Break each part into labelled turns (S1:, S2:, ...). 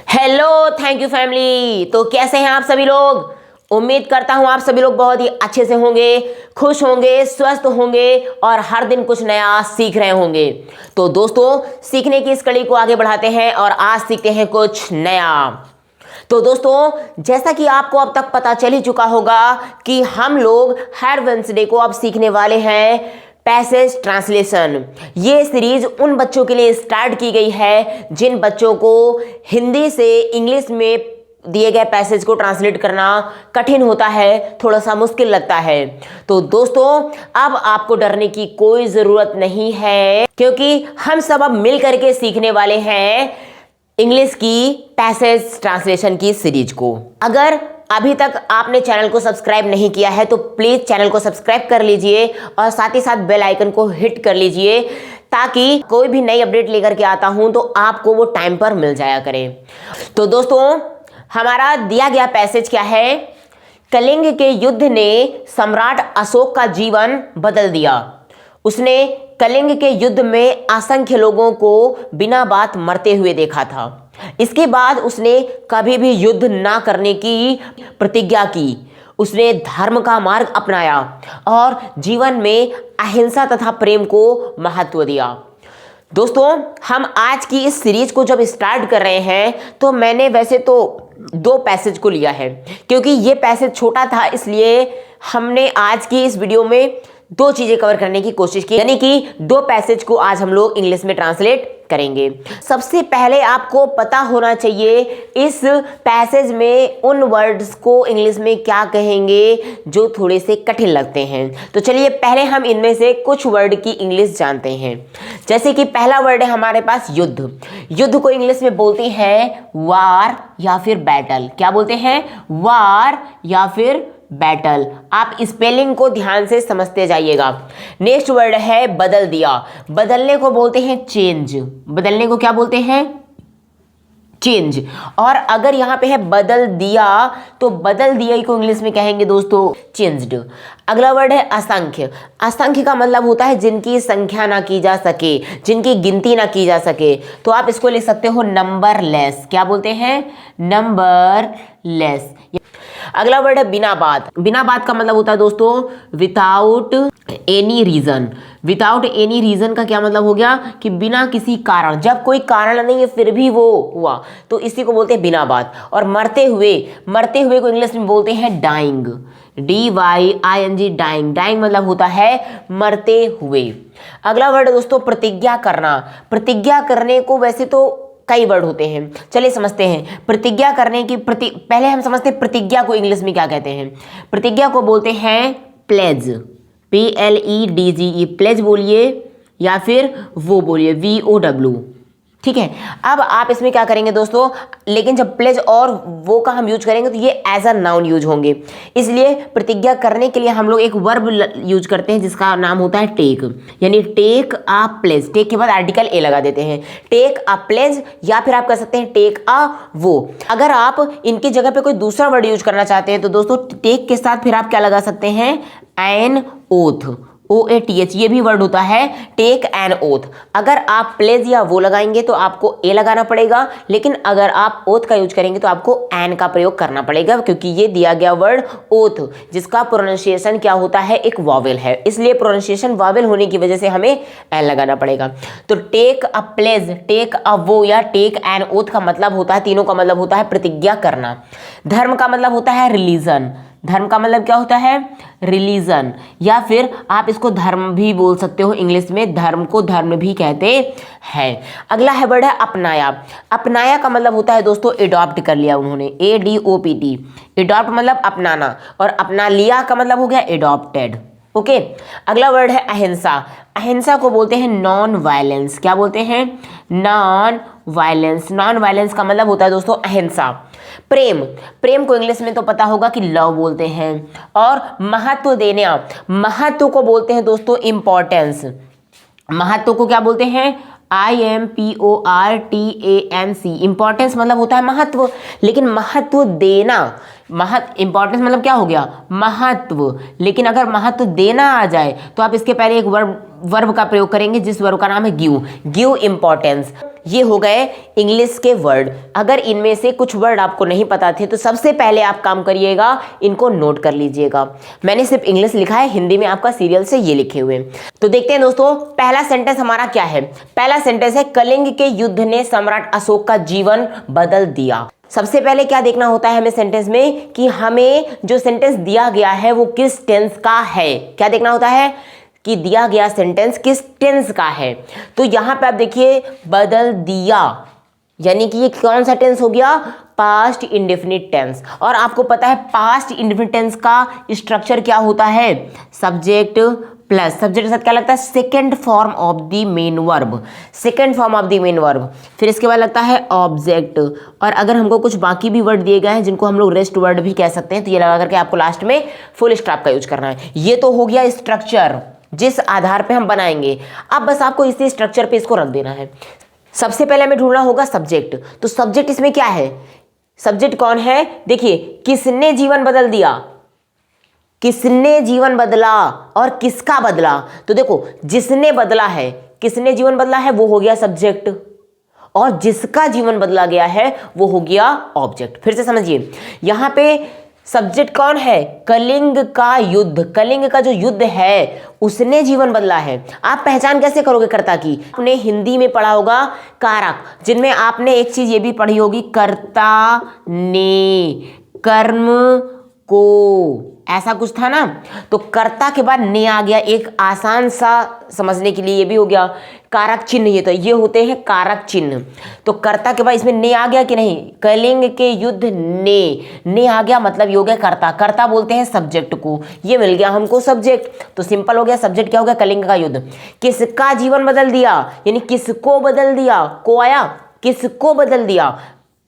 S1: Hello, thank you family. तो कैसे हैं आप सभी लोग? उम्मीद करता हूं आप सभी लोग बहुत ही अच्छे से होंगे, खुश होंगे, स्वस्थ होंगे और हर दिन कुछ नया सीख रहे होंगे। तो दोस्तों, सीखने की इस कड़ी को आगे बढ़ाते हैं और आज सीखते हैं कुछ नया। तो दोस्तों, जैसा कि आपको अब तक पता चल ही चुका होगा कि हम लोग हर वेडनेसडे को अब सीखने वाले हैं पैसेज ट्रांसलेशन। ये सीरीज उन बच्चों के लिए स्टार्ट की गई है जिन बच्चों को हिंदी से इंग्लिश में दिए गए पैसेज को ट्रांसलेट करना कठिन होता है, थोड़ा सा मुश्किल लगता है। तो दोस्तों, अब आपको डरने की कोई जरूरत नहीं है, क्योंकि हम सब अब मिल करके सीखने वाले हैं इंग्लिश की पैसेज ट्रांसलेशन की सीरीज को। अगर अभी तक आपने चैनल को सब्सक्राइब नहीं किया है तो प्लीज चैनल को सब्सक्राइब कर लीजिए और साथ ही साथ बेल आइकन को हिट कर लीजिए, ताकि कोई भी नई अपडेट लेकर के आता हूं तो आपको वो टाइम पर मिल जाया करे। तो दोस्तों, हमारा दिया गया पैसेज क्या है? कलिंग के युद्ध ने सम्राट अशोक का जीवन बदल दिया। उसने कलिंग के युद्ध में असंख्य लोगों को बिना बात मरते हुए देखा था। इसके बाद उसने कभी भी युद्ध ना करने की प्रतिज्ञा की। उसने धर्म का मार्ग अपनाया और जीवन में अहिंसा तथा प्रेम को महत्व दिया। दोस्तों, हम आज की इस सीरीज को जब स्टार्ट कर रहे हैं तो मैंने वैसे तो 2 पैसेज को लिया है, क्योंकि ये पैसेज छोटा था, इसलिए हमने आज की इस वीडियो में 2 चीजें कवर करने की कोशिश की, यानी कि 2 पैसेज को आज हम लोग इंग्लिश में ट्रांसलेट करेंगे। सबसे पहले आपको पता होना चाहिए इस पैसेज में उन वर्ड्स को इंग्लिश में क्या कहेंगे जो थोड़े से कठिन लगते हैं। तो चलिए पहले हम इनमें से कुछ वर्ड की इंग्लिश जानते हैं। जैसे कि पहला वर्ड है हमारे पास युद्ध। युद्ध को इंग्लिश में बोलते हैं वार या फिर बैटल। क्या बोलते हैं? वार या फिर बैटल। आप स्पेलिंग को ध्यान से समझते जाइएगा। नेक्स्ट वर्ड है बदल दिया। बदलने को बोलते हैं चेंज। बदलने को क्या बोलते हैं? चेंज। और अगर यहां पे है बदल दिया तो बदल दिया को इंग्लिश में कहेंगे दोस्तों चेंज्ड। अगला वर्ड है असंख्य। असंख्य का मतलब होता है जिनकी संख्या ना की जा सके, जिनकी गिनती ना की जा सके। तो आप इसको लिख सकते हो नंबरलेस। क्या बोलते हैं? नंबरलेस। अगला वर्ड है बिना बात। बिना बात का मतलब होता है दोस्तों without any reason. Without any reason का क्या मतलब हो गया? कि बिना किसी कारण, जब कोई कारण नहीं है फिर भी वो हुआ, तो इसी को बोलते हैं बिना बात। और मरते हुए, मरते हुए को इंग्लिश में बोलते हैं डाइंग। DYING, dying. डाइंग मतलब होता है मरते हुए। अगला वर्ड है दोस्तों प्रतिज्ञा करना। प्रतिज्ञा करने को वैसे तो कई वर्ड होते हैं, चलिए समझते हैं। प्रतिज्ञा करने की पहले हम समझते हैं प्रतिज्ञा को इंग्लिश में क्या कहते हैं। प्रतिज्ञा को बोलते हैं प्लेज। PLEDGE, प्लेज बोलिए या फिर वो बोलिए VOW। ठीक है। अब आप इसमें क्या करेंगे दोस्तों, लेकिन जब प्लेज और वो का हम यूज करेंगे तो ये एज अ नाउन यूज होंगे, इसलिए प्रतिज्ञा करने के लिए हम लोग एक वर्ब यूज करते हैं जिसका नाम होता है टेक। यानी टेक अ प्लेज। टेक के बाद आर्टिकल ए लगा देते हैं, टेक अ प्लेज, या फिर आप कह सकते हैं टेक अ वो। अगर आप इनकी जगह पे कोई दूसरा वर्ड यूज करना चाहते हैं तो दोस्तों टेक के साथ फिर आप क्या लगा सकते हैं? N oath. OATH, ये भी वर्ड होता है टेक एन ओथ। अगर आप प्लेज या वो लगाएंगे तो आपको ए लगाना पड़ेगा, लेकिन अगर आप ओथ का यूज करेंगे तो आपको एन का प्रयोग करना पड़ेगा, क्योंकि ये दिया गया वर्ड ओथ जिसका प्रोनाउंसिएशन क्या होता है? एक वॉवेल है, इसलिए प्रोनाउंसिएशन वॉवेल होने की वजह से हमें एन लगाना पड़ेगा। तो take a pledge, take a वो या टेक एन ओथ का मतलब होता है, तीनों का मतलब होता है प्रतिज्ञा करना। धर्म का मतलब होता है रिलीजन। धर्म का मतलब क्या होता है? रिलीजन, या फिर आप इसको धर्म भी बोल सकते हो इंग्लिश में, धर्म को धर्म भी कहते हैं। अगला है वर्ड है अपनाया। अपनाया का मतलब होता है दोस्तों एडॉप्ट कर लिया उन्होंने, ADOPT। एडॉप्ट मतलब अपनाना, और अपना लिया का मतलब हो गया एडॉप्टेड। ओके। अगला वर्ड है अहिंसा। अहिंसा को बोलते हैं नॉन वायलेंस। क्या बोलते हैं? Non violence. नॉन वायलेंस का मतलब होता है दोस्तों अहिंसा। प्रेम। प्रेम को इंग्लिश में तो पता होगा कि लव बोलते हैं। और महत्व देना, महत्व को बोलते हैं दोस्तों इंपॉर्टेंस। महत्व को क्या बोलते हैं? IMPORTANC। इंपॉर्टेंस मतलब होता है महत्व, लेकिन महत्व देना इंपॉर्टेंस मतलब क्या हो गया, महत्व। लेकिन अगर महत्व देना आ जाए तो आप इसके पहले एक वर्ब का प्रयोग करेंगे जिस वर्ब का नाम है गिव इंपॉर्टेंस। ये हो गए इंग्लिश के वर्ड। अगर इनमें से कुछ वर्ड आपको नहीं पता थे तो सबसे पहले आप काम करिएगा, इनको नोट कर लीजिएगा। मैंने सिर्फ इंग्लिश लिखा है, हिंदी में आपका सीरियल से ये लिखे हुए। तो देखते हैं दोस्तों, पहला सेंटेंस हमारा क्या है। पहला सेंटेंस है, कलिंग के युद्ध ने सम्राट अशोक का जीवन बदल दिया। सबसे पहले क्या देखना होता है हमें सेंटेंस में, कि हमें जो सेंटेंस दिया गया है वो किस टेंस का है। क्या देखना होता है कि दिया गया सेंटेंस किस टेंस का है। तो यहां पे आप देखिए, बदल दिया, यानी कि ये कौन सा टेंस हो गया, पास्ट इंडेफिनिट टेंस। और आपको पता है पास्ट इंडेफिनिट टेंस का स्ट्रक्चर क्या होता है, सब्जेक्ट प्लस सब्जेक्ट के साथ क्या लगता है, second form of the main verb, second form of the main verb. फिर इसके बाद लगता है ऑब्जेक्ट। और अगर हमको कुछ बाकी भी वर्ड दिए गए हैं जिनको हम लोग रेस्ट वर्ड भी कह सकते हैं, तो ये लगा करके आपको लास्ट में फुल स्टॉप का यूज करना है। ये तो हो गया स्ट्रक्चर जिस आधार पे हम बनाएंगे। अब बस आपको इसी स्ट्रक्चर पे इसको रख देना है। सबसे पहले हमें ढूंढना होगा सब्जेक्ट। तो सब्जेक्ट इसमें क्या है, सब्जेक्ट कौन है, देखिए, किसने जीवन बदल दिया, किसने जीवन बदला और किसका बदला। तो देखो, जिसने बदला है, किसने जीवन बदला है, वो हो गया सब्जेक्ट, और जिसका जीवन बदला गया है वो हो गया ऑब्जेक्ट। फिर से समझिए, यहां पे सब्जेक्ट कौन है, कलिंग का युद्ध, कलिंग का जो युद्ध है उसने जीवन बदला है। आप पहचान कैसे करोगे कर्ता की, आपने हिंदी में पढ़ा होगा कारक, जिनमें आपने एक चीज ये भी पढ़ी होगी, कर्ता ने कर्म को, ऐसा कुछ था ना। तो कर्ता के बाद ने आ गया, एक आसान सा समझने के लिए ये भी हो गया कारक चिन्ह। ये तो ये होते हैं कारक चिन्ह। तो कर्ता के बाद इसमें ने आ गया कि नहीं, कलिंग के युद्ध ने आ गया, मतलब ये हो गया कर्ता। कर्ता बोलते हैं सब्जेक्ट को, ये मिल गया हमको सब्जेक्ट। तो सिंपल हो गया, सब्जेक्ट क्या हो गया, कलिंग का युद्ध। किसका जीवन बदल दिया, यानी किसको बदल दिया, को आया, किसको बदल दिया,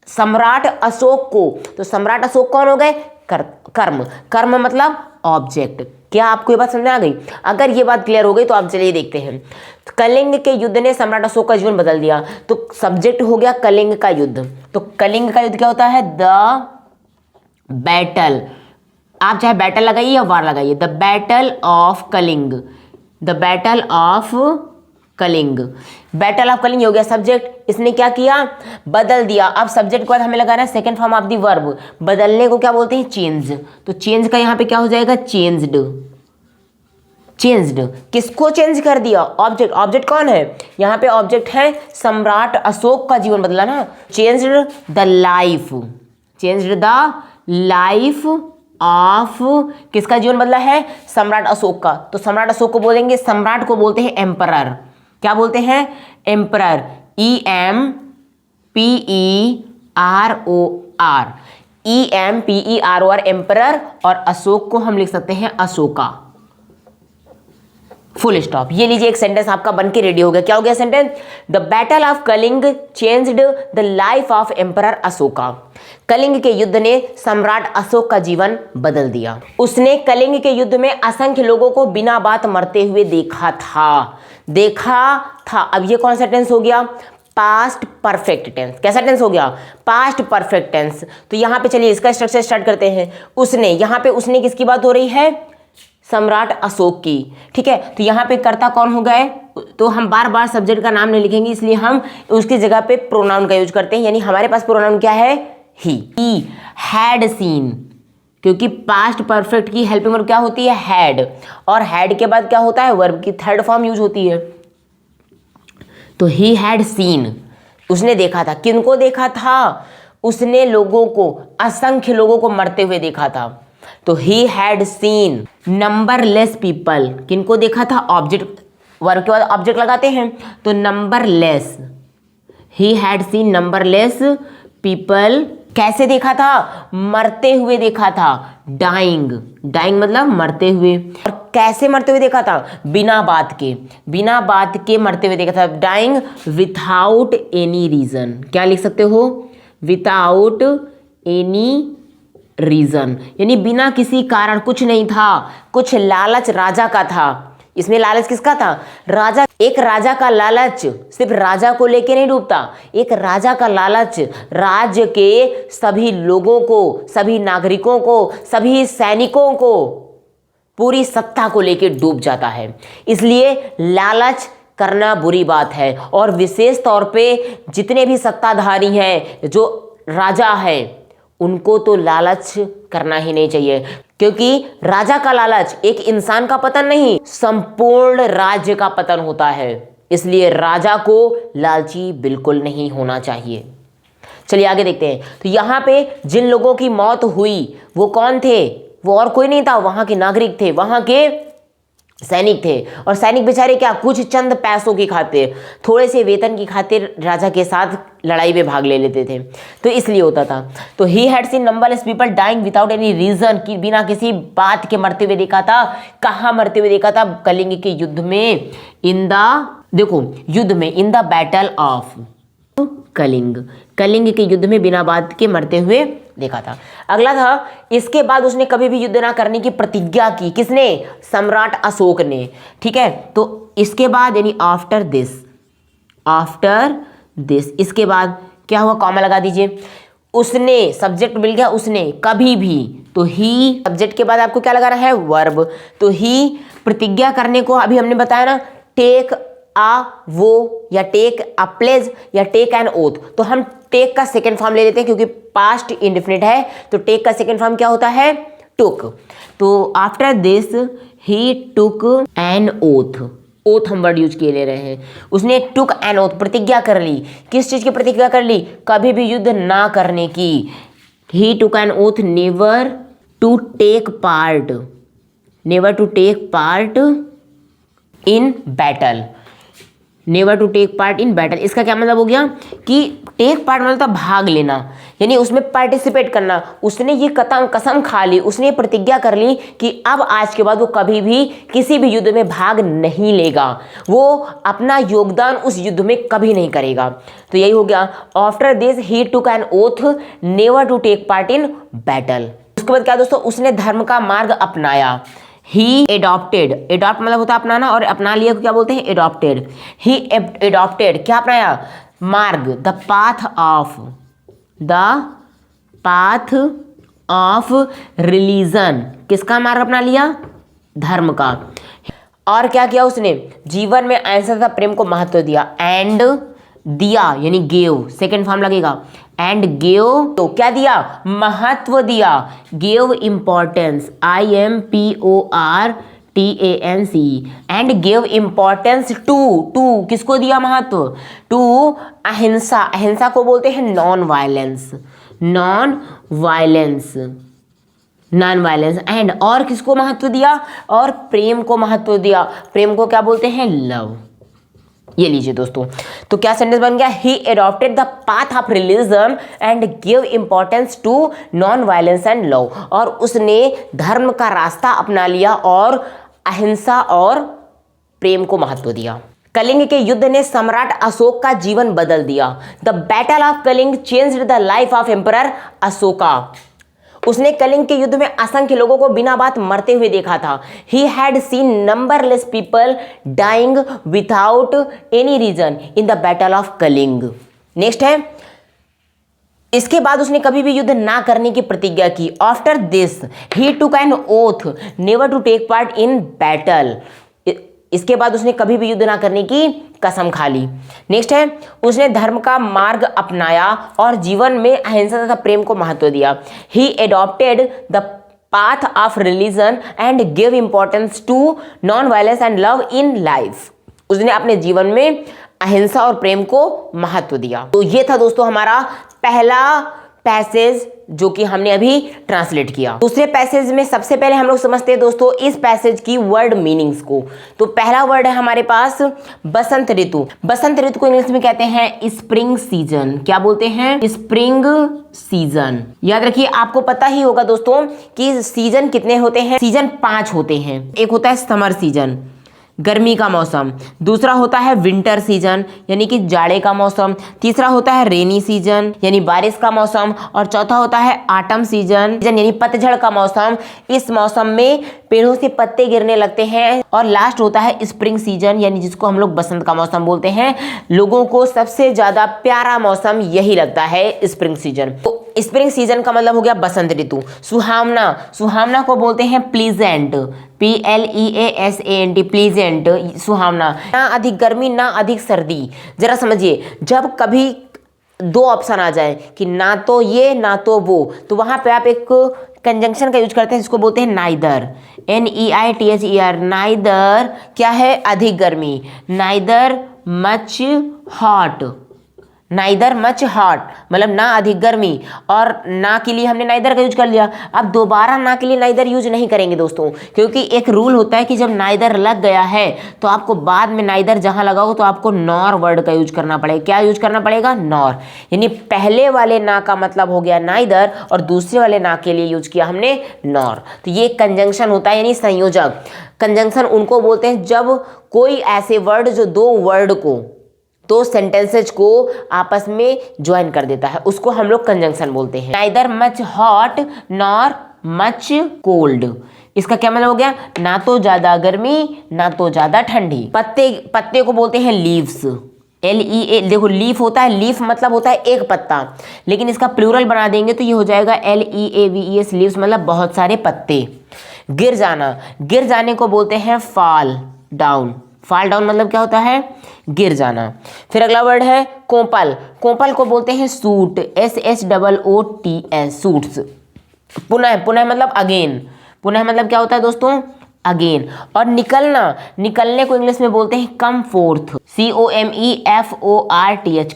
S1: सम्राट अशोक को। तो सम्राट अशोक कौन हो गए, कर्म, कर्म मतलब ऑब्जेक्ट। क्या आपको ये बात समझ में आ गई? अगर ये बात क्लियर हो गई तो आप चलिए देखते हैं। तो कलिंग के युद्ध ने सम्राट अशोक का जीवन बदल दिया, तो सब्जेक्ट हो गया कलिंग का युद्ध। तो कलिंग का युद्ध क्या होता है, द बैटल। आप चाहे बैटल लगाइए या वार लगाइए, the battle of Kalinga, the battle of Kalinga. Battle of Kalinga हो गया सब्जेक्ट। इसने क्या किया, बदल दिया। अब सब्जेक्ट के बाद हमें लगाना है second form of the verb. बदलने को क्या बोलते हैं, चेंज। तो चेंज का यहां पे क्या हो जाएगा, चेंज्ड। चेंज्ड, किसको चेंज कर दिया, ऑब्जेक्ट। ऑब्जेक्ट कौन है, यहां पे ऑब्जेक्ट है सम्राट अशोक का जीवन बदला ना। Changed the life, changed the life of, किसका जीवन बदला है, सम्राट अशोक का। तो सम्राट अशोक को बोलेंगे, सम्राट को बोलते हैं एम्परर। क्या बोलते हैं, एम्परर, EMPEROR, EMPEROR एम्परर। और अशोक को हम लिख सकते हैं अशोका, फुल स्टॉप। ये लीजिए, एक सेंटेंस आपका बन के रेडी हो गया। क्या हो गया sentence, the battle of Kalinga changed the life of emperor Ashoka. Kalinga के युद्ध ने सम्राट अशोक का जीवन बदल दिया। उसने कलिंग के युद्ध में असंख्य लोगों को बिना बात मरते हुए देखा था, देखा था। अब ये कौन सा टेंस हो गया, पास्ट परफेक्ट टेंस। कैसा टेंस हो गया, पास्ट परफेक्ट टेंस। तो यहां पे चलिए इसका स्ट्रक्चर स्टार्ट करते हैं। उसने, यहां पे उसने किसकी बात हो रही है, सम्राट अशोक की, ठीक है। तो यहां पे कर्ता कौन हो गए, तो हम बार बार सब्जेक्ट का नाम नहीं लिखेंगे, इसलिए हम उसकी जगह पे प्रोनाउन का यूज करते हैं। यानी हमारे पास प्रोनाउन क्या है, ही हैड सीन, क्योंकि पास्ट परफेक्ट की हेल्पिंग वर्ब क्या होती है, हैड। और हैड के बाद क्या होता है, वर्ब की थर्ड फॉर्म यूज होती है। तो ही हैड सीन, उसने देखा था। किनको देखा था, उसने लोगों को, असंख्य लोगों को मरते हुए देखा था। तो he had seen numberless people. किनको देखा था, ऑब्जेक्ट, वर्ब के बाद ऑब्जेक्ट लगाते हैं। तो numberless, he had seen numberless people. कैसे देखा था, मरते हुए देखा था, डाइंग, डाइंग मतलब मरते हुए। और कैसे मरते हुए देखा था, बिना बात के, बिना बात के मरते हुए देखा था, डाइंग विथआउट एनी रीजन। क्या लिख सकते हो, विथआउट एनी रीजन, यानी बिना किसी कारण, कुछ नहीं था, कुछ लालच राजा का था इसमें लालच किसका था? राजा। एक राजा का लालच सिर्फ राजा को लेके नहीं डूबता, एक राजा का लालच राज्य के सभी लोगों को, सभी नागरिकों को, सभी सैनिकों को, पूरी सत्ता को लेके डूब जाता है। इसलिए लालच करना बुरी बात है, और विशेष तौर पे जितने भी सत्ताधारी हैं, जो राजा है, उनको तो लालच करना ही नहीं चाहिए, क्योंकि राजा का लालच एक इंसान का पतन नहीं, संपूर्ण राज्य का पतन होता है। इसलिए राजा को लालची बिल्कुल नहीं होना चाहिए। चलिए आगे देखते हैं। तो यहाँ पे जिन लोगों की मौत हुई वो कौन थे? वो और कोई नहीं था, वहां के नागरिक थे, वहां के सैनिक थे। और सैनिक बेचारे क्या, कुछ चंद पैसों की खातिर, थोड़े से वेतन की खातिर राजा के साथ लड़ाई में भाग ले लेते थे, तो इसलिए होता था। तो he had seen numberless people dying without any reason, कि बिना किसी बात के मरते हुए देखा था। कहाँ मरते हुए देखा था? कलिंग के युद्ध में, इन द, देखो युद्ध में, in the battle of Kalinga, Kalinga के युद्ध में बिना बात के मरते हुए देखा था। अगला था, इसके बाद उसने कभी भी युद्ध ना करने की प्रतिज्ञा की। किसने? सम्राट अशोक ने। ठीक है, तो इसके बाद यानी आफ्टर दिस, आफ्टर दिस, इसके बाद क्या हुआ? कॉमा लगा दीजिए। उसने, सब्जेक्ट मिल गया, उसने कभी भी, तो ही, सब्जेक्ट के बाद आपको क्या लगाना है? वर्ब। तो ही प्रतिज्ञा करने को अभी हमने बताया ना, टेक आ वो, या टेक अ प्लेज, या टेक एन ओथ। तो हम टेक का सेकेंड फॉर्म ले लेते हैं, क्योंकि पास्ट इंडेफिनिट है, तो टेक का सेकेंड फॉर्म क्या होता है? टुक। तो after this he took an oath, oath हम वर्ड यूज किए ले रहे हैं। उसने टुक एन ओथ, प्रतिज्ञा कर ली। किस चीज की प्रतिज्ञा कर ली? कभी भी युद्ध ना करने की। He took an oath never to take part, never to take part in battle, never to take part in battle. इसका क्या मतलब हो गया कि टेक पार्ट मतलब भाग लेना, यानी उसमें पार्टिसिपेट करना। उसने ये कसम खा ली, उसने ये प्रतिज्ञा कर ली कि अब आज के बाद वो कभी भी किसी भी युद्ध में भाग नहीं लेगा, वो अपना योगदान उस युद्ध में कभी नहीं करेगा। तो यही हो गया, after this he took an oath never to take part in battle. उसके बाद क्या दोस्तों? उसने धर्म का मार्ग अपनाया। ही एडॉप्टेड, एडॉप्ट मतलब होता है अपनाना, और अपना लिया को क्या बोलते हैं? एडॉप्टेड। ही एडॉप्टेड, क्या अपनाया? मार्ग, the path of, the path of religion. किसका मार्ग अपना लिया? धर्म का। और क्या किया उसने? जीवन में अहिंसा तथा प्रेम को महत्व दिया। एंड दिया यानी गेव, सेकेंड फॉर्म लगेगा। एंड गेव, तो क्या दिया? महत्व दिया। Gave importance, IMPORTANC, and gave importance to, किसको दिया महत्व? टू अहिंसा, अहिंसा को बोलते हैं non violence, non violence, non violence. And, और किसको महत्व दिया? और प्रेम को महत्व दिया। प्रेम को क्या बोलते हैं? लव। ये लीजिए दोस्तों, तो क्या सेंटेंस बन गया? He adopted the path of religion and give importance to non violence and love. और उसने धर्म का रास्ता अपना लिया और अहिंसा और प्रेम को महत्व दिया। कलिंग के युद्ध ने सम्राट अशोक का जीवन बदल दिया। The battle of Kalinga changed the life of emperor Ashoka. उसने कलिंग के युद्ध में असंख्य लोगों को बिना बात मरते हुए देखा था। He had seen numberless people dying without any reason in the battle of Kalinga. Next है, इसके बाद उसने कभी भी युद्ध ना करने की प्रतिज्ञा की। After this he took an oath never to take part in battle. इसके बाद उसने कभी भी युद्ध ना करने की कसम खा ली। नेक्स्ट है, उसने धर्म का मार्ग अपनाया और जीवन में अहिंसा तथा प्रेम को महत्व दिया। He adopted the path of religion and give importance to non violence and love in life. उसने अपने जीवन में अहिंसा और प्रेम को महत्व दिया। तो ये था दोस्तों हमारा पहला पैसेज जो कि हमने अभी ट्रांसलेट किया। दूसरे पैसेज में सबसे पहले हम लोग समझते हैं दोस्तों इस पैसेज की वर्ड मीनिंग्स को। तो पहला वर्ड है हमारे पास बसंत ऋतु। बसंत ऋतु को इंग्लिश में कहते हैं स्प्रिंग सीजन। क्या बोलते हैं? Spring season. याद रखिए, आपको पता ही होगा दोस्तों कि सीजन कितने होते हैं। सीजन 5 होते हैं। एक होता है समर सीजन, गर्मी का मौसम। दूसरा होता है विंटर सीजन यानी कि जाड़े का मौसम। तीसरा होता है रेनी सीजन यानी बारिश का मौसम। और चौथा होता है ऑटम सीजन यानी पतझड़ का मौसम। इस मौसम में पेड़ों से पत्ते गिरने लगते हैं। और लास्ट होता है स्प्रिंग सीजन यानी जिसको हम लोग बसंत का मौसम बोलते हैं। लोगों को सबसे ज्यादा प्यारा मौसम यही लगता है, स्प्रिंग सीजन। तो स्प्रिंग सीजन का मतलब हो गया बसंत ऋतु। सुहावना, सुहावना को बोलते हैं प्लीजेंट, PLEASANT, प्लीजेंट, सुहावना। ना अधिक गर्मी ना अधिक सर्दी। जरा समझिए, जब कभी दो ऑप्शन आ जाए कि ना तो ये ना तो वो, तो वहां पे आप एक कंजंक्शन का यूज करते हैं जिसको बोलते हैं नाइदर, NEITHER। नाइदर क्या है? अधिक गर्मी। Neither much hot, neither much hot मतलब ना अधिक गर्मी। और ना के लिए हमने नाइदर का यूज कर लिया। अब दोबारा ना के लिए नाइदर यूज नहीं करेंगे दोस्तों, क्योंकि एक रूल होता है कि जब नाइदर लग गया है तो आपको बाद में नाइदर जहां लगा हो तो आपको नॉर वर्ड का यूज करना पड़ेगा। क्या यूज करना पड़ेगा? नॉर। यानी पहले वाले ना का मतलब हो गया नाइदर और दूसरे वाले ना के लिए यूज किया हमने नॉर। तो ये कंजंक्शन होता है यानी संयोजक। कंजंक्शन उनको बोलते हैं जब कोई ऐसे वर्ड जो दो वर्ड को, दो सेंटेंसेज को आपस में ज्वाइन कर देता है, उसको हम लोग कंजंक्शन बोलते हैं। Neither much hot nor much cold. इसका क्या मतलब हो गया? ना तो ज्यादा गर्मी ना तो ज्यादा ठंडी। पत्ते, पत्ते को बोलते हैं लीव्स, LEA। देखो लीफ होता है, लीफ मतलब होता है एक पत्ता, लेकिन इसका प्लूरल बना देंगे तो ये हो जाएगा LEAVES, लीव्स मतलब बहुत सारे पत्ते। गिर जाना, गिर जाने को बोलते हैं फॉल डाउन। फॉल डाउन मतलब क्या होता है? गिर जाना। फिर अगला वर्ड है कोपल, कोपल को बोलते हैं सूट, SHOOTS, सूट्स। पुनः, पुनः मतलब अगेन, पुनः मतलब क्या होता है दोस्तों? अगेन। और निकलना, निकलने को इंग्लिश में बोलते हैं कम फोर्थ, COMEFORTH।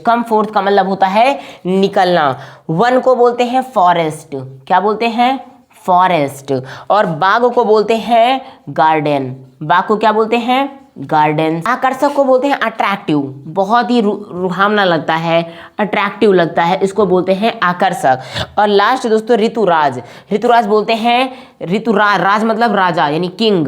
S1: कम फोर्थ का मतलब होता है निकलना। वन को बोलते हैं फॉरेस्ट, क्या बोलते हैं? फॉरेस्ट। और बाग को बोलते हैं गार्डन, बाग को क्या बोलते हैं? गार्डन। आकर्षक को बोलते हैं अट्रैक्टिव, बहुत ही रुहावना लगता है, अट्रैक्टिव लगता है, इसको बोलते हैं आकर्षक। और लास्ट दोस्तों ऋतुराज, ऋतुराज बोलते हैं, ऋतुराज, राज मतलब राजा यानी किंग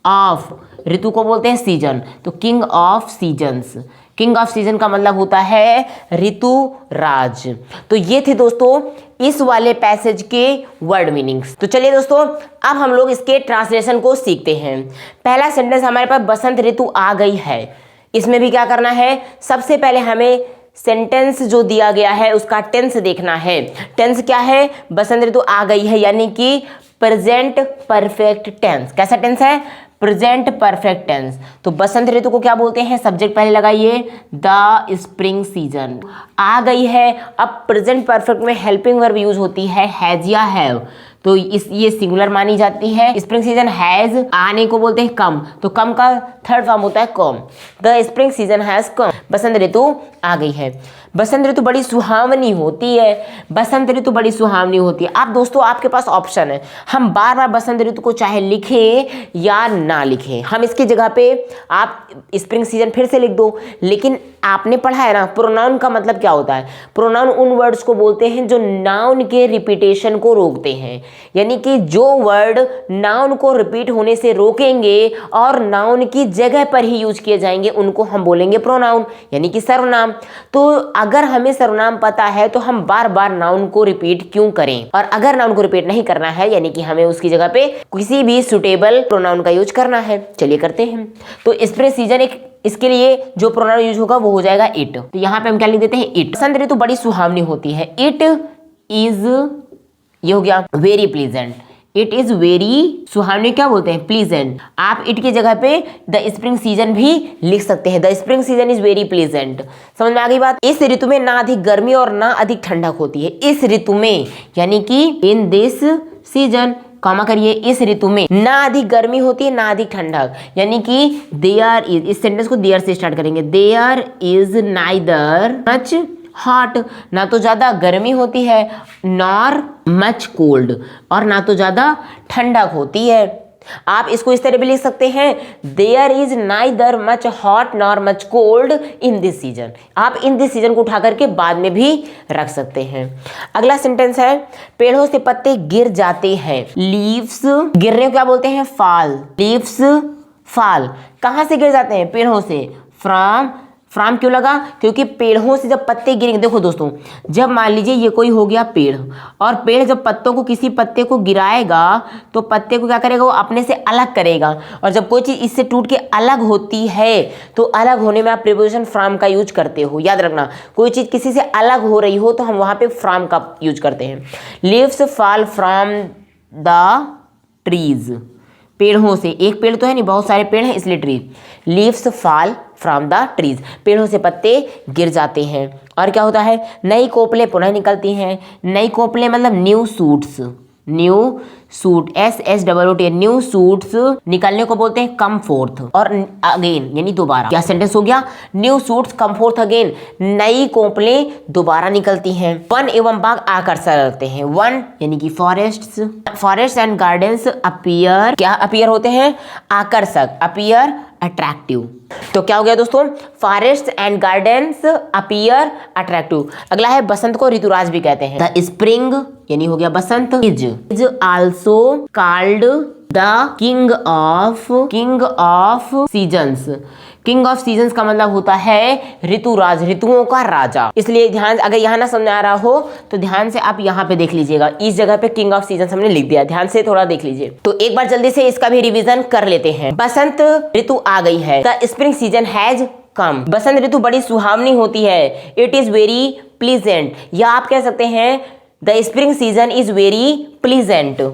S1: ऑफ, ऋतु को बोलते हैं सीजन, तो king of seasons. King off season का मतलब होता है ऋतुराज। तो ये थे दोस्तों इस वाले पैसेज के वर्ड मीनिंग्स। तो चलिए दोस्तों अब हम लोग इसके ट्रांसलेशन को सीखते हैं। पहला सेंटेंस हमारे पास बसंत ऋतु आ गई है। इसमें भी क्या करना है? सबसे पहले हमें सेंटेंस जो दिया गया है उसका टेंस देखना है। टेंस क्या है? बसंत ऋतु आ गई है यानी कि प्रेजेंट परफेक्ट टेंस। कैसा टेंस है? Present perfect tense. तो बसंत ऋतु को क्या बोलते हैं? सब्जेक्ट पहले लगाइए, द स्प्रिंग सीजन। आ गई है, अब प्रेजेंट परफेक्ट में हेल्पिंग वर्ब यूज होती है हैज या हैव, तो ये सिंगुलर मानी जाती है। स्प्रिंग सीजन हैज, आने को बोलते हैं कम, तो कम का थर्ड फॉर्म होता है come. The spring season has come, बसंत ऋतु आ गई है। बसंत ऋतु बड़ी सुहावनी होती है, बसंत ऋतु बड़ी सुहावनी होती है। आप दोस्तों आपके पास ऑप्शन है, हम बार बार बसंत ऋतु को चाहे लिखें या ना लिखें। हम इसकी जगह पे आप स्प्रिंग सीजन फिर से लिख दो, लेकिन आपने पढ़ा है ना प्रोनाउन का मतलब क्या होता है? प्रोनाउन उन वर्ड्स को बोलते हैं जो नाउन के रिपीटेशन को रोकते हैं, यानी कि जो वर्ड नाउन को रिपीट होने से रोकेंगे और नाउन की जगह पर ही यूज किए जाएंगे उनको हम बोलेंगे प्रोनाउन यानी कि सर्वनाम। तो अगर हमें सर्वनाम पता है तो हम बार बार नाउन को रिपीट क्यों करें? और अगर नाउन को रिपीट नहीं करना है यानी कि हमें उसकी जगह पे किसी भी सुटेबल प्रोनाउन का यूज करना है। चलिए करते हैं। तो स्प्रिंग सीजन एक, इसके लिए जो प्रोनाउन यूज होगा वो हो जाएगा इट। तो यहाँ पे हम क्या लिख देते हैं? इट। बसंत ऋतु बड़ी सुहावनी होती है। इट इज, ये हो गया very pleasant. It is very सुहावनी क्या बोलते हैं? प्लीजेंट। आप इट की जगह पे द स्प्रिंग सीजन भी लिख सकते हैं। The spring season is very pleasant. समझ में आ गई बात? इस ऋतु में ना अधिक गर्मी और ना अधिक ठंडक होती है। इस ऋतु में यानी कि इन दिस सीजन, कॉमा करिए, इस ऋतु में ना अधिक गर्मी होती है ना अधिक ठंडक, यानी कि देयर इज, इस सेंटेंस को देयर से स्टार्ट करेंगे। There is neither much hot, ना तो ज्यादा गर्मी होती है, नॉर मच कोल्ड, और ना तो ज्यादा ठंडक होती है। आप इसको इस तरह भी लिख सकते हैं, there is neither much hot nor much cold in this season. आप इन दिस सीजन को उठा करके बाद में भी रख सकते हैं। अगला सेंटेंस है, पेड़ों से पत्ते गिर जाते हैं। लीव्स, गिरने को क्या बोलते हैं? फॉल। लीव्स फाल, कहाँ से गिर जाते हैं? पेड़ों से। फ्रॉम क्यों लगा? क्योंकि पेड़ों से जब पत्ते गिरेंगे, देखो दोस्तों, जब मान लीजिए ये कोई हो गया पेड़, और पेड़ जब पत्तों को, किसी पत्ते को गिराएगा तो पत्ते को क्या करेगा? वो अपने से अलग करेगा। और जब कोई चीज़ इससे टूट के अलग होती है तो अलग होने में आप प्रीपोजिशन फ्रॉम का यूज करते हो। याद रखना, कोई चीज़ किसी से अलग हो रही हो तो हम वहाँ पे फ्रॉम का यूज करते हैं। Leaves fall from the trees, पेड़ों से, एक पेड़ तो है नहीं, बहुत सारे पेड़ हैं इसलिए trees. Leaves fall from the trees, पेड़ों से पत्ते गिर जाते हैं। और क्या होता है? नई कोपलें पुनः निकलती हैं। नई कोपलें मतलब new suits, new suit, SHOOT, new suits निकलने को बोलते हैं कम फोर्थ। और अगेन यानी दोबारा, क्या सेंटेंस हो गया? New shoots come forth again, नई कोपलें दोबारा निकलती हैं। वन एवं बाग आकर्षक लगते हैं। वन यानी कि फॉरेस्ट एंड गार्डन्स अपीयर, क्या अपीयर होते हैं? आकर्षक, अपीयर अट्रैक्टिव। तो क्या हो गया दोस्तों? Forest and gardens appear attractive. अगला है बसंत को ऋतुराज भी कहते हैं। द स्प्रिंग यानी हो गया बसंत, is also called the king of seasons. King of seasons का मतलब होता है ऋतुराज, ऋतुओं का राजा। इसलिए ध्यान, अगर यहाँ ना समझ आ रहा हो तो ध्यान से आप यहाँ पे देख लीजिएगा, इस जगह पे किंग ऑफ सीजन्स हमने लिख दिया, ध्यान से थोड़ा देख लीजिए। तो एक बार जल्दी से इसका भी रिवीजन कर लेते हैं। बसंत ऋतु आ गई है। The spring season has come, बसंत ऋतु बड़ी सुहावनी होती है। इट इज वेरी प्लीजेंट, या आप कह सकते हैं the spring season is very pleasant.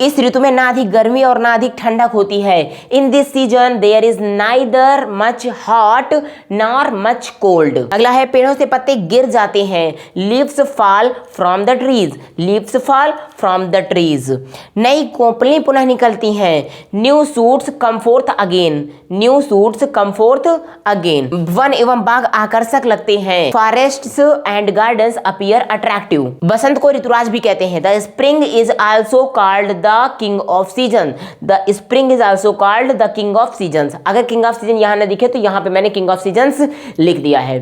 S1: इस ऋतु में ना अधिक गर्मी और ना अधिक ठंडक होती है। In this season there is neither much hot nor much cold. अगला है पेड़ों से पत्ते गिर जाते हैं। Leaves fall from the trees, leaves fall from the trees. नई कोपलें पुनः निकलती हैं। New shoots come forth again, new shoots come forth again. वन एवं बाग आकर्षक लगते हैं। Forests and gardens appear attractive. बसंत को ऋतुराज भी कहते हैं। The spring is also called the king off season, the spring is also called the king of seasons. अगर किंग ऑफ सीजन यहां ना दिखे तो यहां पे मैंने किंग ऑफ सीजन्स लिख दिया है।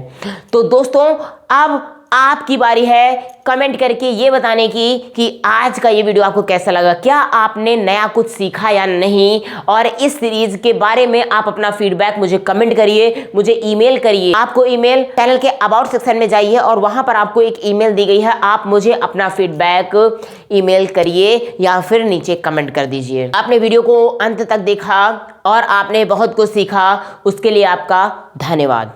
S1: तो दोस्तों अब आपकी बारी है कमेंट करके ये बताने की कि आज का ये वीडियो आपको कैसा लगा, क्या आपने नया कुछ सीखा या नहीं। और इस सीरीज के बारे में आप अपना फीडबैक मुझे कमेंट करिए, मुझे ईमेल करिए। आपको ईमेल चैनल के अबाउट सेक्शन में जाइए और वहां पर आपको एक ईमेल दी गई है, आप मुझे अपना फीडबैक ईमेल करिए या फिर नीचे कमेंट कर दीजिए। आपने वीडियो को अंत तक देखा और आपने बहुत कुछ सीखा, उसके लिए आपका धन्यवाद।